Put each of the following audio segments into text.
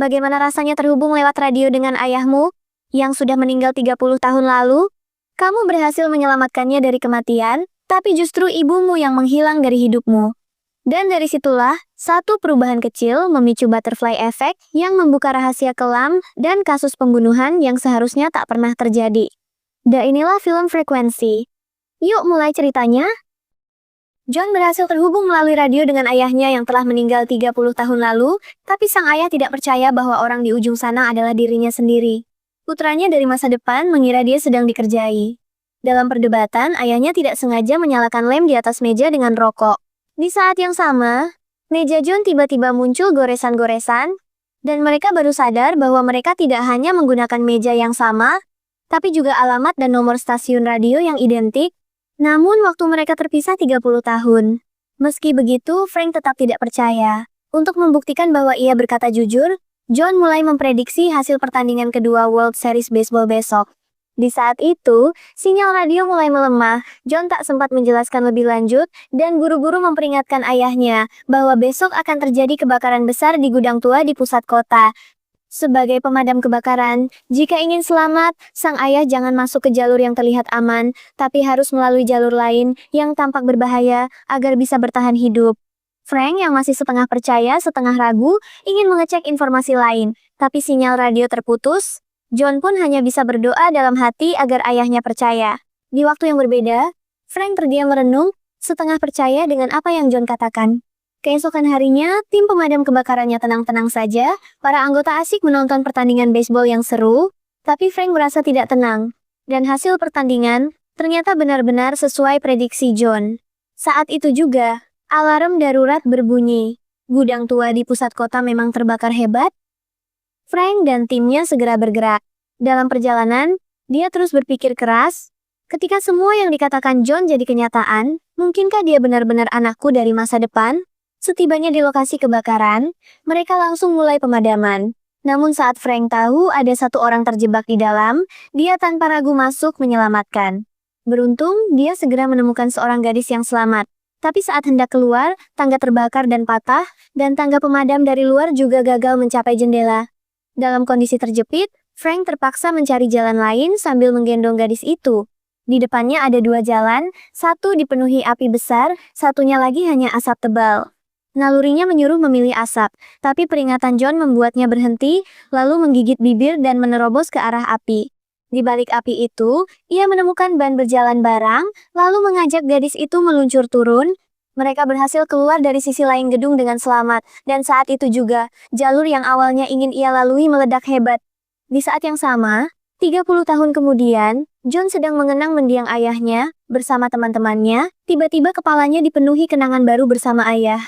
bagaimana rasanya terhubung lewat radio dengan ayahmu, yang sudah meninggal 30 tahun lalu? Kamu berhasil menyelamatkannya dari kematian, tapi justru ibumu yang menghilang dari hidupmu. Dan dari situlah, satu perubahan kecil memicu butterfly effect yang membuka rahasia kelam dan kasus pembunuhan yang seharusnya tak pernah terjadi. Dan inilah film Frekuensi. Yuk mulai ceritanya. John berhasil terhubung melalui radio dengan ayahnya yang telah meninggal 30 tahun lalu, tapi sang ayah tidak percaya bahwa orang di ujung sana adalah dirinya sendiri. Putranya dari masa depan mengira dia sedang dikerjai. Dalam perdebatan, ayahnya tidak sengaja menyalakan lem di atas meja dengan rokok. Di saat yang sama, meja John tiba-tiba muncul goresan-goresan, dan mereka baru sadar bahwa mereka tidak hanya menggunakan meja yang sama, tapi juga alamat dan nomor stasiun radio yang identik. Namun waktu mereka terpisah 30 tahun. Meski begitu, Frank tetap tidak percaya. Untuk membuktikan bahwa ia berkata jujur, John mulai memprediksi hasil pertandingan kedua World Series Baseball besok. Di saat itu, sinyal radio mulai melemah. John tak sempat menjelaskan lebih lanjut, dan buru-buru memperingatkan ayahnya bahwa besok akan terjadi kebakaran besar di gudang tua di pusat kota. Sebagai pemadam kebakaran, jika ingin selamat, sang ayah jangan masuk ke jalur yang terlihat aman, tapi harus melalui jalur lain yang tampak berbahaya agar bisa bertahan hidup. Frank yang masih setengah percaya, setengah ragu, ingin mengecek informasi lain, tapi sinyal radio terputus. John pun hanya bisa berdoa dalam hati agar ayahnya percaya. Di waktu yang berbeda, Frank terdiam merenung, setengah percaya dengan apa yang John katakan. Keesokan harinya, tim pemadam kebakarannya tenang-tenang saja. Para anggota asik menonton pertandingan baseball yang seru, tapi Frank merasa tidak tenang. Dan hasil pertandingan ternyata benar-benar sesuai prediksi John. Saat itu juga, alarm darurat berbunyi. Gudang tua di pusat kota memang terbakar hebat. Frank dan timnya segera bergerak. Dalam perjalanan, dia terus berpikir keras. Ketika semua yang dikatakan John jadi kenyataan, mungkinkah dia benar-benar anakku dari masa depan? Setibanya di lokasi kebakaran, mereka langsung mulai pemadaman. Namun saat Frank tahu ada satu orang terjebak di dalam, dia tanpa ragu masuk menyelamatkan. Beruntung, dia segera menemukan seorang gadis yang selamat. Tapi saat hendak keluar, tangga terbakar dan patah, dan tangga pemadam dari luar juga gagal mencapai jendela. Dalam kondisi terjepit, Frank terpaksa mencari jalan lain sambil menggendong gadis itu. Di depannya ada dua jalan, satu dipenuhi api besar, satunya lagi hanya asap tebal. Nalurinya menyuruh memilih asap, tapi peringatan John membuatnya berhenti, lalu menggigit bibir dan menerobos ke arah api. Di balik api itu, ia menemukan ban berjalan barang, lalu mengajak gadis itu meluncur turun. Mereka berhasil keluar dari sisi lain gedung dengan selamat, dan saat itu juga, jalur yang awalnya ingin ia lalui meledak hebat. Di saat yang sama, 30 tahun kemudian, John sedang mengenang mendiang ayahnya, bersama teman-temannya, tiba-tiba kepalanya dipenuhi kenangan baru bersama ayah.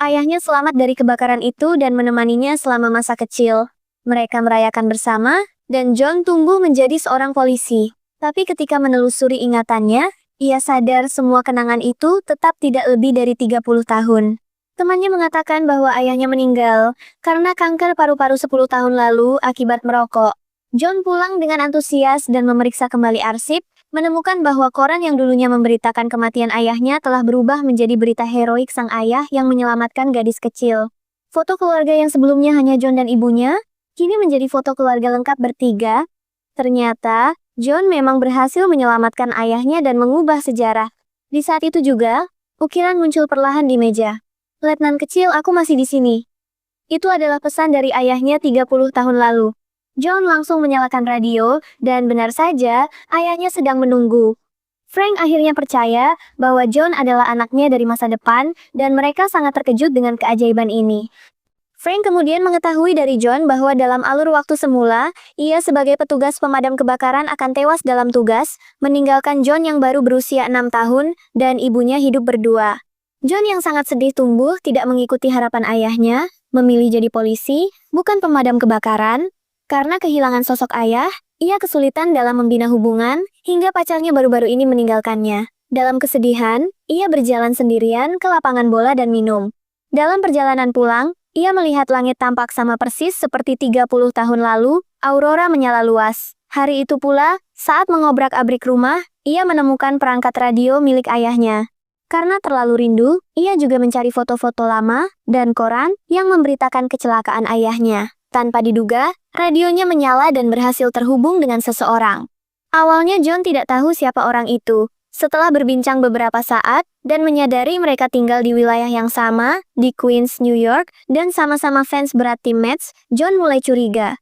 Ayahnya selamat dari kebakaran itu dan menemaninya selama masa kecil. Mereka merayakan bersama, dan John tumbuh menjadi seorang polisi. Tapi ketika menelusuri ingatannya, ia sadar semua kenangan itu tetap tidak lebih dari 30 tahun. Temannya mengatakan bahwa ayahnya meninggal karena kanker paru-paru 10 tahun lalu akibat merokok. John pulang dengan antusias dan memeriksa kembali arsip, menemukan bahwa koran yang dulunya memberitakan kematian ayahnya telah berubah menjadi berita heroik sang ayah yang menyelamatkan gadis kecil. Foto keluarga yang sebelumnya hanya John dan ibunya, kini menjadi foto keluarga lengkap bertiga. Ternyata, John memang berhasil menyelamatkan ayahnya dan mengubah sejarah. Di saat itu juga, ukiran muncul perlahan di meja. "Letnan kecil, aku masih di sini." Itu adalah pesan dari ayahnya 30 tahun lalu. John langsung menyalakan radio, dan benar saja, ayahnya sedang menunggu. Frank akhirnya percaya bahwa John adalah anaknya dari masa depan, dan mereka sangat terkejut dengan keajaiban ini. Frank kemudian mengetahui dari John bahwa dalam alur waktu semula, ia sebagai petugas pemadam kebakaran akan tewas dalam tugas, meninggalkan John yang baru berusia 6 tahun, dan ibunya hidup berdua. John yang sangat sedih tumbuh tidak mengikuti harapan ayahnya, memilih jadi polisi, bukan pemadam kebakaran. Karena kehilangan sosok ayah, ia kesulitan dalam membina hubungan, hingga pacarnya baru-baru ini meninggalkannya. Dalam kesedihan, ia berjalan sendirian ke lapangan bola dan minum. Dalam perjalanan pulang, ia melihat langit tampak sama persis seperti 30 tahun lalu, aurora menyala luas. Hari itu pula, saat mengobrak-abrik rumah, ia menemukan perangkat radio milik ayahnya. Karena terlalu rindu, ia juga mencari foto-foto lama dan koran yang memberitakan kecelakaan ayahnya. Tanpa diduga, radionya menyala dan berhasil terhubung dengan seseorang. Awalnya John tidak tahu siapa orang itu. Setelah berbincang beberapa saat, dan menyadari mereka tinggal di wilayah yang sama, di Queens, New York, dan sama-sama fans berat tim Mets, John mulai curiga.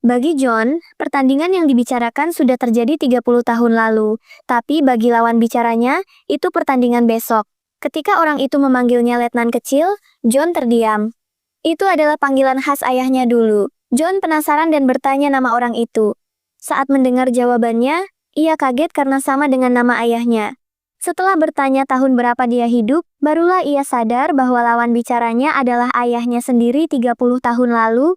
Bagi John, pertandingan yang dibicarakan sudah terjadi 30 tahun lalu, tapi bagi lawan bicaranya, itu pertandingan besok. Ketika orang itu memanggilnya letnan kecil, John terdiam. Itu adalah panggilan khas ayahnya dulu. John penasaran dan bertanya nama orang itu. Saat mendengar jawabannya, ia kaget karena sama dengan nama ayahnya. Setelah bertanya tahun berapa dia hidup, barulah ia sadar bahwa lawan bicaranya adalah ayahnya sendiri 30 tahun lalu.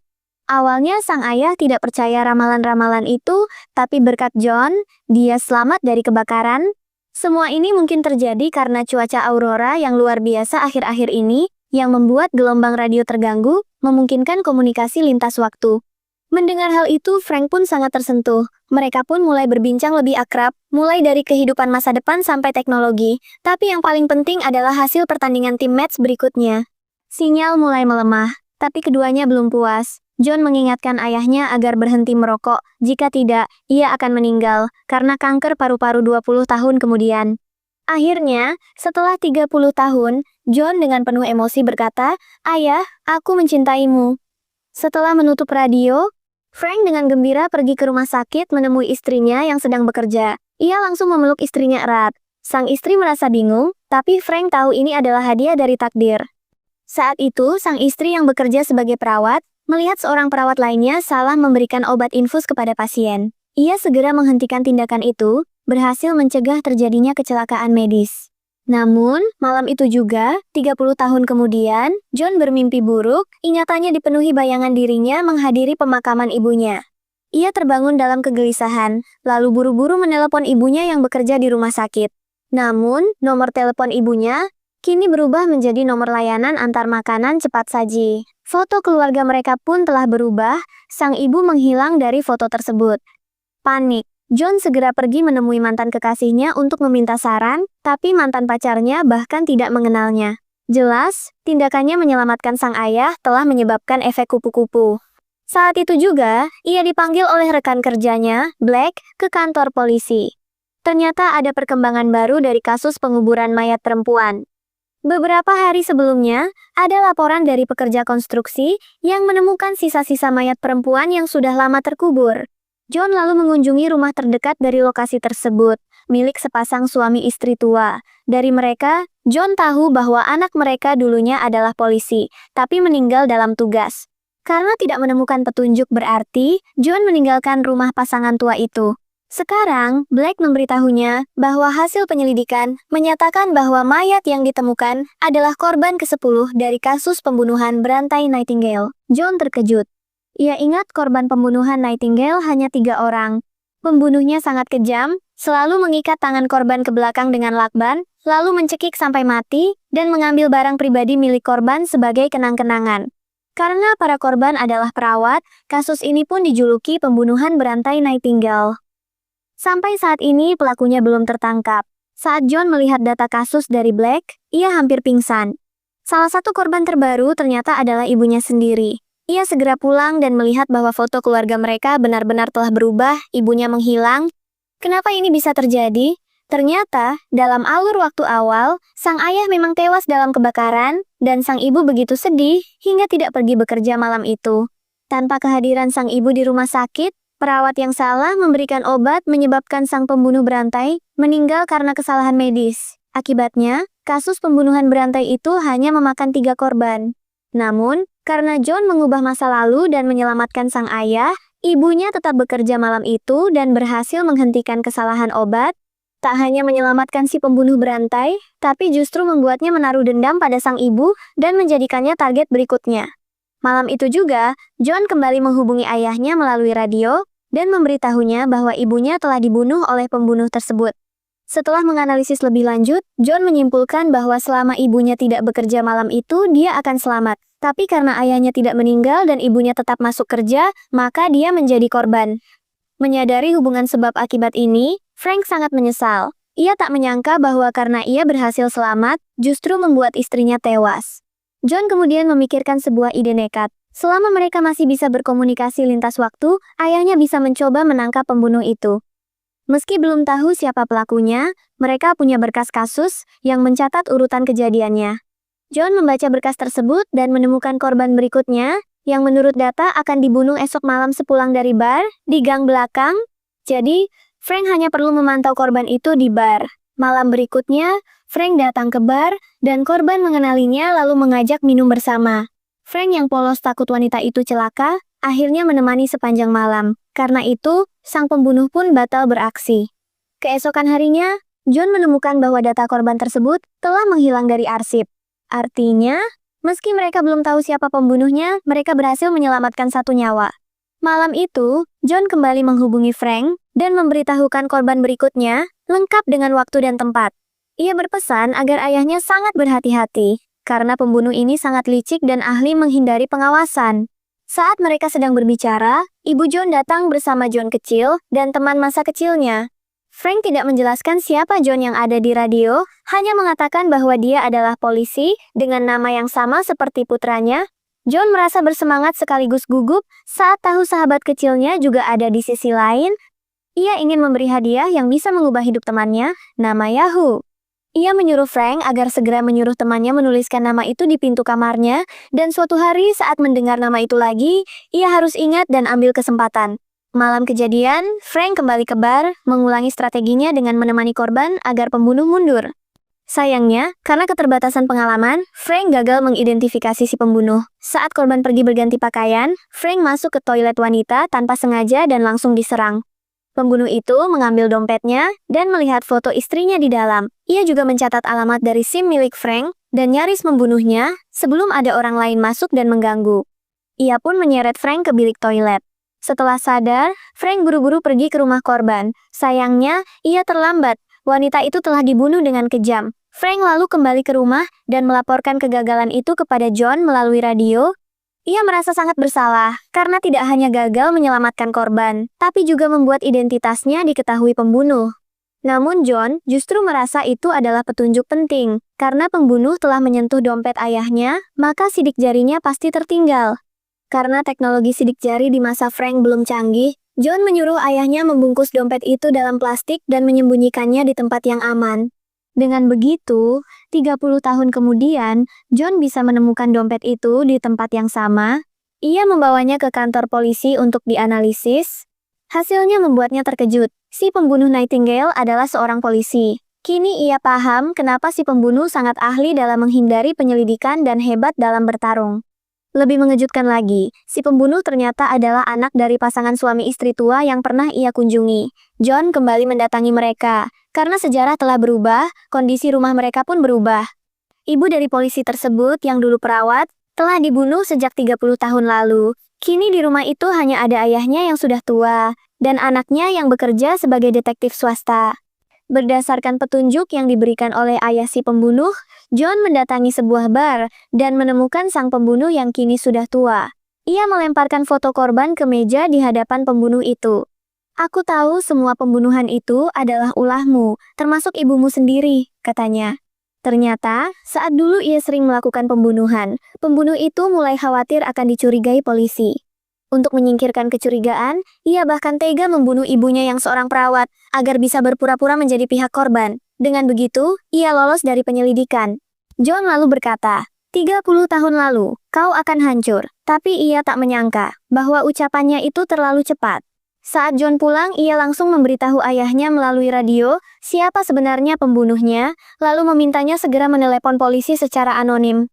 Awalnya sang ayah tidak percaya ramalan-ramalan itu, tapi berkat John, dia selamat dari kebakaran. Semua ini mungkin terjadi karena cuaca aurora yang luar biasa akhir-akhir ini, yang membuat gelombang radio terganggu, memungkinkan komunikasi lintas waktu. Mendengar hal itu, Frank pun sangat tersentuh. Mereka pun mulai berbincang lebih akrab, mulai dari kehidupan masa depan sampai teknologi. Tapi yang paling penting adalah hasil pertandingan tim Mets berikutnya. Sinyal mulai melemah, tapi keduanya belum puas. John mengingatkan ayahnya agar berhenti merokok, jika tidak, ia akan meninggal, karena kanker paru-paru 20 tahun kemudian. Akhirnya, setelah 30 tahun, John dengan penuh emosi berkata, "Ayah, aku mencintaimu." Setelah menutup radio, Frank dengan gembira pergi ke rumah sakit menemui istrinya yang sedang bekerja. Ia langsung memeluk istrinya erat. Sang istri merasa bingung, tapi Frank tahu ini adalah hadiah dari takdir. Saat itu, sang istri yang bekerja sebagai perawat, melihat seorang perawat lainnya salah memberikan obat infus kepada pasien. Ia segera menghentikan tindakan itu, berhasil mencegah terjadinya kecelakaan medis. Namun, malam itu juga, 30 tahun kemudian, John bermimpi buruk, ingatannya dipenuhi bayangan dirinya menghadiri pemakaman ibunya. Ia terbangun dalam kegelisahan, lalu buru-buru menelepon ibunya yang bekerja di rumah sakit. Namun, nomor telepon ibunya kini berubah menjadi nomor layanan antar makanan cepat saji. Foto keluarga mereka pun telah berubah, sang ibu menghilang dari foto tersebut. Panik. John segera pergi menemui mantan kekasihnya untuk meminta saran, tapi mantan pacarnya bahkan tidak mengenalnya. Jelas, tindakannya menyelamatkan sang ayah telah menyebabkan efek kupu-kupu. Saat itu juga, ia dipanggil oleh rekan kerjanya, Black, ke kantor polisi. Ternyata ada perkembangan baru dari kasus penguburan mayat perempuan. Beberapa hari sebelumnya, ada laporan dari pekerja konstruksi yang menemukan sisa-sisa mayat perempuan yang sudah lama terkubur. John lalu mengunjungi rumah terdekat dari lokasi tersebut, milik sepasang suami istri tua. Dari mereka, John tahu bahwa anak mereka dulunya adalah polisi, tapi meninggal dalam tugas. Karena tidak menemukan petunjuk berarti, John meninggalkan rumah pasangan tua itu. Sekarang, Black memberitahunya bahwa hasil penyelidikan menyatakan bahwa mayat yang ditemukan adalah korban ke-10 dari kasus pembunuhan berantai Nightingale. John terkejut. Ia ingat korban pembunuhan Nightingale hanya 3 orang. Pembunuhnya sangat kejam, selalu mengikat tangan korban ke belakang dengan lakban, lalu mencekik sampai mati, dan mengambil barang pribadi milik korban sebagai kenang-kenangan. Karena para korban adalah perawat, kasus ini pun dijuluki pembunuhan berantai Nightingale. Sampai saat ini pelakunya belum tertangkap. Saat John melihat data kasus dari Black, ia hampir pingsan. Salah satu korban terbaru ternyata adalah ibunya sendiri. Ia segera pulang dan melihat bahwa foto keluarga mereka benar-benar telah berubah, ibunya menghilang. Kenapa ini bisa terjadi? Ternyata, dalam alur waktu awal, sang ayah memang tewas dalam kebakaran, dan sang ibu begitu sedih hingga tidak pergi bekerja malam itu. Tanpa kehadiran sang ibu di rumah sakit, perawat yang salah memberikan obat menyebabkan sang pembunuh berantai meninggal karena kesalahan medis. Akibatnya, kasus pembunuhan berantai itu hanya memakan 3 korban. Namun, karena John mengubah masa lalu dan menyelamatkan sang ayah, ibunya tetap bekerja malam itu dan berhasil menghentikan kesalahan obat. Tak hanya menyelamatkan si pembunuh berantai, tapi justru membuatnya menaruh dendam pada sang ibu dan menjadikannya target berikutnya. Malam itu juga, John kembali menghubungi ayahnya melalui radio dan memberitahunya bahwa ibunya telah dibunuh oleh pembunuh tersebut. Setelah menganalisis lebih lanjut, John menyimpulkan bahwa selama ibunya tidak bekerja malam itu, dia akan selamat. Tapi karena ayahnya tidak meninggal dan ibunya tetap masuk kerja, maka dia menjadi korban. Menyadari hubungan sebab akibat ini, Frank sangat menyesal. Ia tak menyangka bahwa karena ia berhasil selamat, justru membuat istrinya tewas. John kemudian memikirkan sebuah ide nekat. Selama mereka masih bisa berkomunikasi lintas waktu, ayahnya bisa mencoba menangkap pembunuh itu. Meski belum tahu siapa pelakunya, mereka punya berkas kasus yang mencatat urutan kejadiannya. John membaca berkas tersebut dan menemukan korban berikutnya, yang menurut data akan dibunuh esok malam sepulang dari bar, di gang belakang. Jadi, Frank hanya perlu memantau korban itu di bar. Malam berikutnya, Frank datang ke bar, dan korban mengenalinya lalu mengajak minum bersama. Frank yang polos takut wanita itu celaka, akhirnya menemani sepanjang malam. Karena itu, sang pembunuh pun batal beraksi. Keesokan harinya, John menemukan bahwa data korban tersebut telah menghilang dari arsip. Artinya, meski mereka belum tahu siapa pembunuhnya, mereka berhasil menyelamatkan satu nyawa. Malam itu, John kembali menghubungi Frank dan memberitahukan korban berikutnya, lengkap dengan waktu dan tempat. Ia berpesan agar ayahnya sangat berhati-hati, karena pembunuh ini sangat licik dan ahli menghindari pengawasan. Saat mereka sedang berbicara, ibu John datang bersama John kecil dan teman masa kecilnya. Frank tidak menjelaskan siapa John yang ada di radio, hanya mengatakan bahwa dia adalah polisi dengan nama yang sama seperti putranya. John merasa bersemangat sekaligus gugup saat tahu sahabat kecilnya juga ada di sisi lain. Ia ingin memberi hadiah yang bisa mengubah hidup temannya, nama Yahoo. Ia menyuruh Frank agar segera menyuruh temannya menuliskan nama itu di pintu kamarnya, dan suatu hari saat mendengar nama itu lagi, ia harus ingat dan ambil kesempatan. Malam kejadian, Frank kembali ke bar, mengulangi strateginya dengan menemani korban agar pembunuh mundur. Sayangnya, karena keterbatasan pengalaman, Frank gagal mengidentifikasi si pembunuh. Saat korban pergi berganti pakaian, Frank masuk ke toilet wanita tanpa sengaja dan langsung diserang. Pembunuh itu mengambil dompetnya dan melihat foto istrinya di dalam. Ia juga mencatat alamat dari SIM milik Frank dan nyaris membunuhnya sebelum ada orang lain masuk dan mengganggu. Ia pun menyeret Frank ke bilik toilet. Setelah sadar, Frank buru-buru pergi ke rumah korban. Sayangnya, ia terlambat. Wanita itu telah dibunuh dengan kejam. Frank lalu kembali ke rumah dan melaporkan kegagalan itu kepada John melalui radio. Ia merasa sangat bersalah, karena tidak hanya gagal menyelamatkan korban, tapi juga membuat identitasnya diketahui pembunuh. Namun John justru merasa itu adalah petunjuk penting, karena pembunuh telah menyentuh dompet ayahnya, maka sidik jarinya pasti tertinggal. Karena teknologi sidik jari di masa Frank belum canggih, John menyuruh ayahnya membungkus dompet itu dalam plastik dan menyembunyikannya di tempat yang aman. Dengan begitu, 30 tahun kemudian, John bisa menemukan dompet itu di tempat yang sama. Ia membawanya ke kantor polisi untuk dianalisis. Hasilnya membuatnya terkejut. Si pembunuh Nightingale adalah seorang polisi. Kini ia paham kenapa si pembunuh sangat ahli dalam menghindari penyelidikan dan hebat dalam bertarung. Lebih mengejutkan lagi, si pembunuh ternyata adalah anak dari pasangan suami istri tua yang pernah ia kunjungi. John kembali mendatangi mereka. Karena sejarah telah berubah, kondisi rumah mereka pun berubah. Ibu dari polisi tersebut yang dulu perawat, telah dibunuh sejak 30 tahun lalu. Kini di rumah itu hanya ada ayahnya yang sudah tua, dan anaknya yang bekerja sebagai detektif swasta. Berdasarkan petunjuk yang diberikan oleh ayah si pembunuh, John mendatangi sebuah bar, dan menemukan sang pembunuh yang kini sudah tua. Ia melemparkan foto korban ke meja di hadapan pembunuh itu. "Aku tahu semua pembunuhan itu adalah ulahmu, termasuk ibumu sendiri," katanya. Ternyata, saat dulu ia sering melakukan pembunuhan, pembunuh itu mulai khawatir akan dicurigai polisi. Untuk menyingkirkan kecurigaan, ia bahkan tega membunuh ibunya yang seorang perawat, agar bisa berpura-pura menjadi pihak korban. Dengan begitu, ia lolos dari penyelidikan. John lalu berkata, 30 tahun lalu, kau akan hancur. Tapi ia tak menyangka bahwa ucapannya itu terlalu cepat. Saat John pulang, ia langsung memberitahu ayahnya melalui radio siapa sebenarnya pembunuhnya, lalu memintanya segera menelepon polisi secara anonim.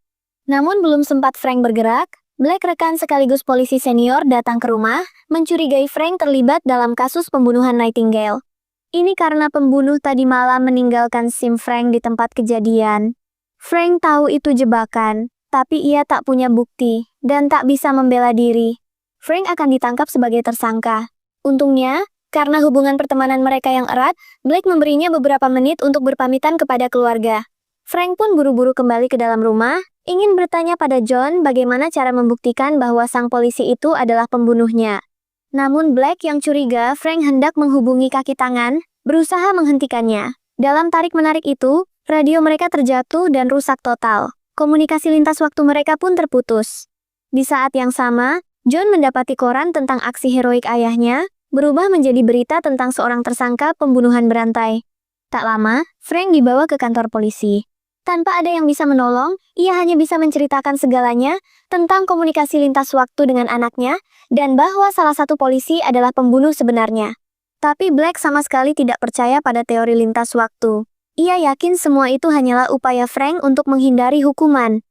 Namun belum sempat Frank bergerak, Black, rekan sekaligus polisi senior, datang ke rumah, mencurigai Frank terlibat dalam kasus pembunuhan Nightingale. Ini karena pembunuh tadi malam meninggalkan SIM Frank di tempat kejadian. Frank tahu itu jebakan, tapi ia tak punya bukti, dan tak bisa membela diri. Frank akan ditangkap sebagai tersangka. Untungnya, karena hubungan pertemanan mereka yang erat, Black memberinya beberapa menit untuk berpamitan kepada keluarga. Frank pun buru-buru kembali ke dalam rumah, ingin bertanya pada John bagaimana cara membuktikan bahwa sang polisi itu adalah pembunuhnya. Namun Black yang curiga Frank hendak menghubungi kaki tangan, berusaha menghentikannya. Dalam tarik-menarik itu, radio mereka terjatuh dan rusak total. Komunikasi lintas waktu mereka pun terputus. Di saat yang sama, John mendapati koran tentang aksi heroik ayahnya, berubah menjadi berita tentang seorang tersangka pembunuhan berantai. Tak lama, Frank dibawa ke kantor polisi. Tanpa ada yang bisa menolong, ia hanya bisa menceritakan segalanya tentang komunikasi lintas waktu dengan anaknya, dan bahwa salah satu polisi adalah pembunuh sebenarnya. Tapi Black sama sekali tidak percaya pada teori lintas waktu. Ia yakin semua itu hanyalah upaya Frank untuk menghindari hukuman.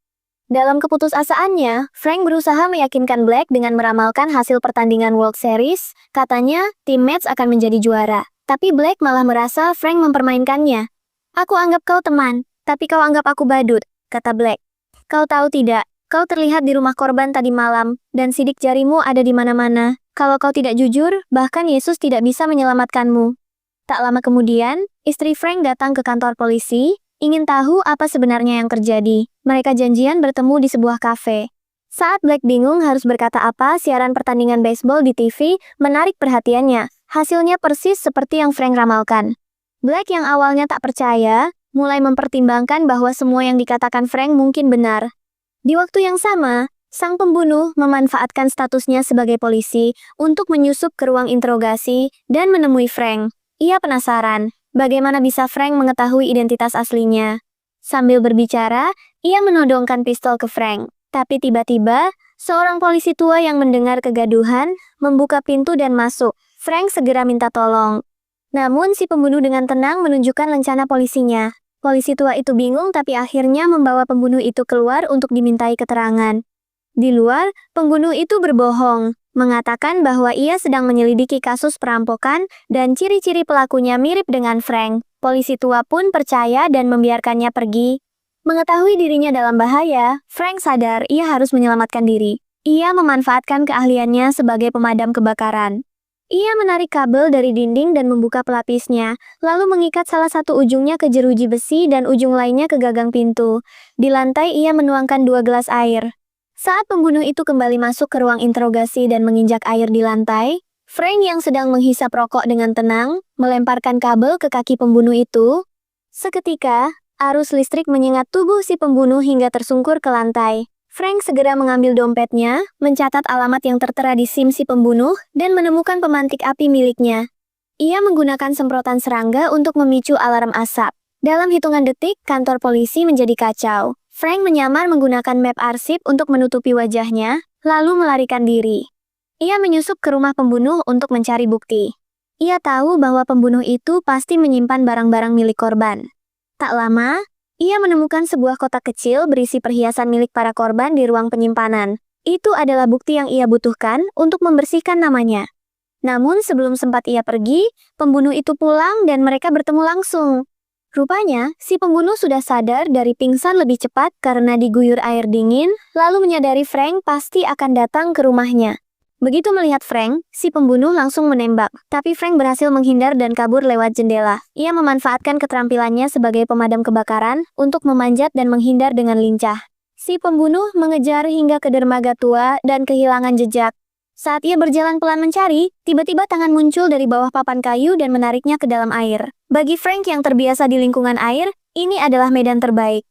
Dalam keputusasaannya, Frank berusaha meyakinkan Black dengan meramalkan hasil pertandingan World Series. Katanya, tim Mets akan menjadi juara. Tapi Black malah merasa Frank mempermainkannya. "Aku anggap kau teman, tapi kau anggap aku badut," kata Black. "Kau tahu tidak, kau terlihat di rumah korban tadi malam, dan sidik jarimu ada di mana-mana. Kalau kau tidak jujur, bahkan Yesus tidak bisa menyelamatkanmu." Tak lama kemudian, istri Frank datang ke kantor polisi, ingin tahu apa sebenarnya yang terjadi. Mereka janjian bertemu di sebuah kafe. Saat Black bingung harus berkata apa, siaran pertandingan baseball di TV menarik perhatiannya. Hasilnya persis seperti yang Frank ramalkan. Black yang awalnya tak percaya, mulai mempertimbangkan bahwa semua yang dikatakan Frank mungkin benar. Di waktu yang sama, sang pembunuh memanfaatkan statusnya sebagai polisi untuk menyusup ke ruang interogasi dan menemui Frank. Ia penasaran, bagaimana bisa Frank mengetahui identitas aslinya. Sambil berbicara, ia menodongkan pistol ke Frank. Tapi tiba-tiba, seorang polisi tua yang mendengar kegaduhan, membuka pintu dan masuk. Frank segera minta tolong. Namun si pembunuh dengan tenang menunjukkan lencana polisinya. Polisi tua itu bingung tapi akhirnya membawa pembunuh itu keluar untuk dimintai keterangan. Di luar, pembunuh itu berbohong, mengatakan bahwa ia sedang menyelidiki kasus perampokan dan ciri-ciri pelakunya mirip dengan Frank. Polisi tua pun percaya dan membiarkannya pergi. Mengetahui dirinya dalam bahaya, Frank sadar ia harus menyelamatkan diri. Ia memanfaatkan keahliannya sebagai pemadam kebakaran. Ia menarik kabel dari dinding dan membuka pelapisnya, lalu mengikat salah satu ujungnya ke jeruji besi dan ujung lainnya ke gagang pintu. Di lantai ia menuangkan 2 gelas air. Saat pembunuh itu kembali masuk ke ruang interogasi dan menginjak air di lantai, Frank yang sedang menghisap rokok dengan tenang, melemparkan kabel ke kaki pembunuh itu. Seketika, arus listrik menyengat tubuh si pembunuh hingga tersungkur ke lantai. Frank segera mengambil dompetnya, mencatat alamat yang tertera di SIM si pembunuh, dan menemukan pemantik api miliknya. Ia menggunakan semprotan serangga untuk memicu alarm asap. Dalam hitungan detik, kantor polisi menjadi kacau. Frank menyamar menggunakan map arsip untuk menutupi wajahnya, lalu melarikan diri. Ia menyusup ke rumah pembunuh untuk mencari bukti. Ia tahu bahwa pembunuh itu pasti menyimpan barang-barang milik korban. Tak lama, ia menemukan sebuah kotak kecil berisi perhiasan milik para korban di ruang penyimpanan. Itu adalah bukti yang ia butuhkan untuk membersihkan namanya. Namun sebelum sempat ia pergi, pembunuh itu pulang dan mereka bertemu langsung. Rupanya, si pembunuh sudah sadar dari pingsan lebih cepat karena diguyur air dingin, lalu menyadari Frank pasti akan datang ke rumahnya. Begitu melihat Frank, si pembunuh langsung menembak, tapi Frank berhasil menghindar dan kabur lewat jendela. Ia memanfaatkan keterampilannya sebagai pemadam kebakaran untuk memanjat dan menghindar dengan lincah. Si pembunuh mengejar hingga ke dermaga tua dan kehilangan jejak. Saat ia berjalan pelan mencari, tiba-tiba tangan muncul dari bawah papan kayu dan menariknya ke dalam air. Bagi Frank yang terbiasa di lingkungan air, ini adalah medan terbaik.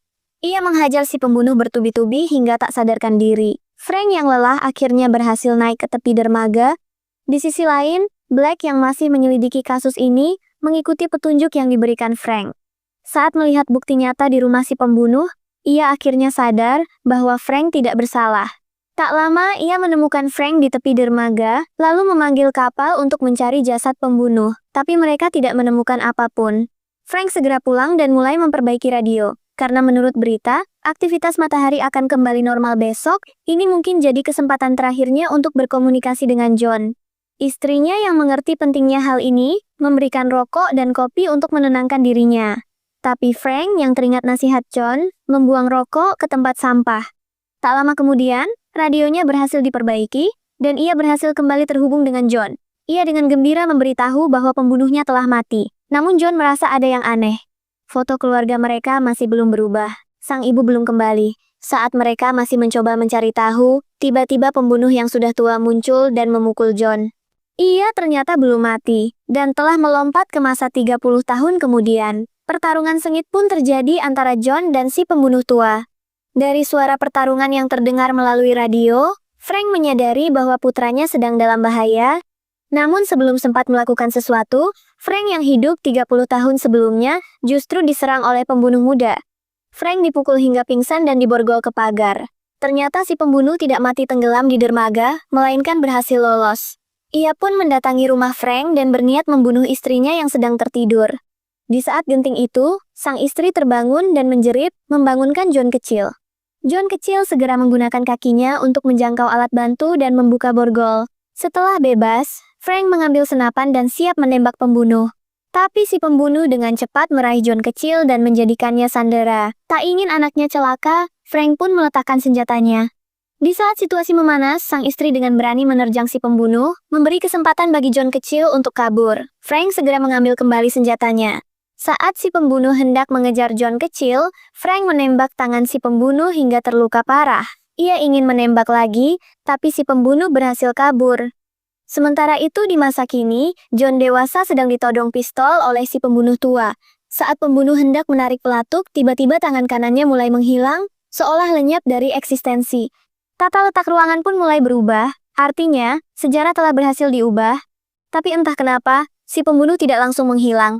Ia menghajar si pembunuh bertubi-tubi hingga tak sadarkan diri. Frank yang lelah akhirnya berhasil naik ke tepi dermaga. Di sisi lain, Black yang masih menyelidiki kasus ini, mengikuti petunjuk yang diberikan Frank. Saat melihat bukti nyata di rumah si pembunuh, ia akhirnya sadar bahwa Frank tidak bersalah. Tak lama ia menemukan Frank di tepi dermaga, lalu memanggil kapal untuk mencari jasad pembunuh, tapi mereka tidak menemukan apapun. Frank segera pulang dan mulai memperbaiki radio. Karena menurut berita, aktivitas matahari akan kembali normal besok, ini mungkin jadi kesempatan terakhirnya untuk berkomunikasi dengan John. Istrinya yang mengerti pentingnya hal ini, memberikan rokok dan kopi untuk menenangkan dirinya. Tapi Frank yang teringat nasihat John, membuang rokok ke tempat sampah. Tak lama kemudian, radionya berhasil diperbaiki, dan ia berhasil kembali terhubung dengan John. Ia dengan gembira memberitahu bahwa pembunuhnya telah mati. Namun John merasa ada yang aneh. Foto keluarga mereka masih belum berubah. Sang ibu belum kembali. Saat mereka masih mencoba mencari tahu, tiba-tiba pembunuh yang sudah tua muncul dan memukul John. Ia ternyata belum mati, dan telah melompat ke masa 30 tahun kemudian. Pertarungan sengit pun terjadi antara John dan si pembunuh tua. Dari suara pertarungan yang terdengar melalui radio, Frank menyadari bahwa putranya sedang dalam bahaya. Namun sebelum sempat melakukan sesuatu, Frank yang hidup 30 tahun sebelumnya justru diserang oleh pembunuh muda. Frank dipukul hingga pingsan dan diborgol ke pagar. Ternyata si pembunuh tidak mati tenggelam di dermaga, melainkan berhasil lolos. Ia pun mendatangi rumah Frank dan berniat membunuh istrinya yang sedang tertidur. Di saat genting itu, sang istri terbangun dan menjerit, membangunkan John kecil. John kecil segera menggunakan kakinya untuk menjangkau alat bantu dan membuka borgol. Setelah bebas, Frank mengambil senapan dan siap menembak pembunuh. Tapi si pembunuh dengan cepat meraih John kecil dan menjadikannya sandera. Tak ingin anaknya celaka, Frank pun meletakkan senjatanya. Di saat situasi memanas, sang istri dengan berani menerjang si pembunuh, memberi kesempatan bagi John kecil untuk kabur. Frank segera mengambil kembali senjatanya. Saat si pembunuh hendak mengejar John kecil, Frank menembak tangan si pembunuh hingga terluka parah. Ia ingin menembak lagi, tapi si pembunuh berhasil kabur. Sementara itu di masa kini, John dewasa sedang ditodong pistol oleh si pembunuh tua. Saat pembunuh hendak menarik pelatuk, tiba-tiba tangan kanannya mulai menghilang, seolah lenyap dari eksistensi. Tata letak ruangan pun mulai berubah, artinya, sejarah telah berhasil diubah. Tapi entah kenapa, si pembunuh tidak langsung menghilang.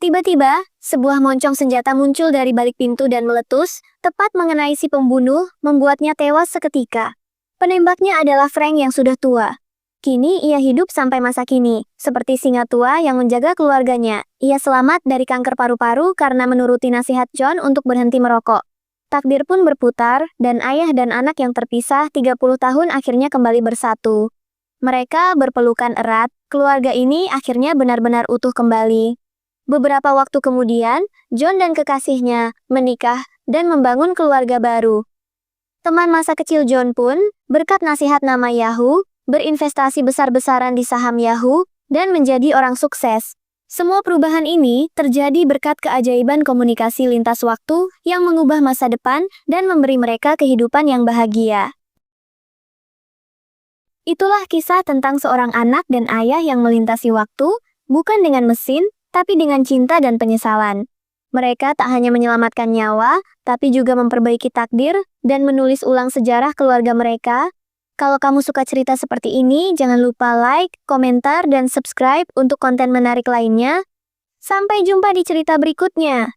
Tiba-tiba, sebuah moncong senjata muncul dari balik pintu dan meletus, tepat mengenai si pembunuh, membuatnya tewas seketika. Penembaknya adalah Frank yang sudah tua. Kini ia hidup sampai masa kini, seperti singa tua yang menjaga keluarganya. Ia selamat dari kanker paru-paru karena menuruti nasihat John untuk berhenti merokok. Takdir pun berputar, dan ayah dan anak yang terpisah 30 tahun akhirnya kembali bersatu. Mereka berpelukan erat, keluarga ini akhirnya benar-benar utuh kembali. Beberapa waktu kemudian, John dan kekasihnya menikah dan membangun keluarga baru. Teman masa kecil John pun, berkat nasihat nama Yahoo, berinvestasi besar-besaran di saham Yahoo, dan menjadi orang sukses. Semua perubahan ini terjadi berkat keajaiban komunikasi lintas waktu yang mengubah masa depan dan memberi mereka kehidupan yang bahagia. Itulah kisah tentang seorang anak dan ayah yang melintasi waktu, bukan dengan mesin, tapi dengan cinta dan penyesalan. Mereka tak hanya menyelamatkan nyawa, tapi juga memperbaiki takdir dan menulis ulang sejarah keluarga mereka. Kalau kamu suka cerita seperti ini, jangan lupa like, komentar, dan subscribe untuk konten menarik lainnya. Sampai jumpa di cerita berikutnya.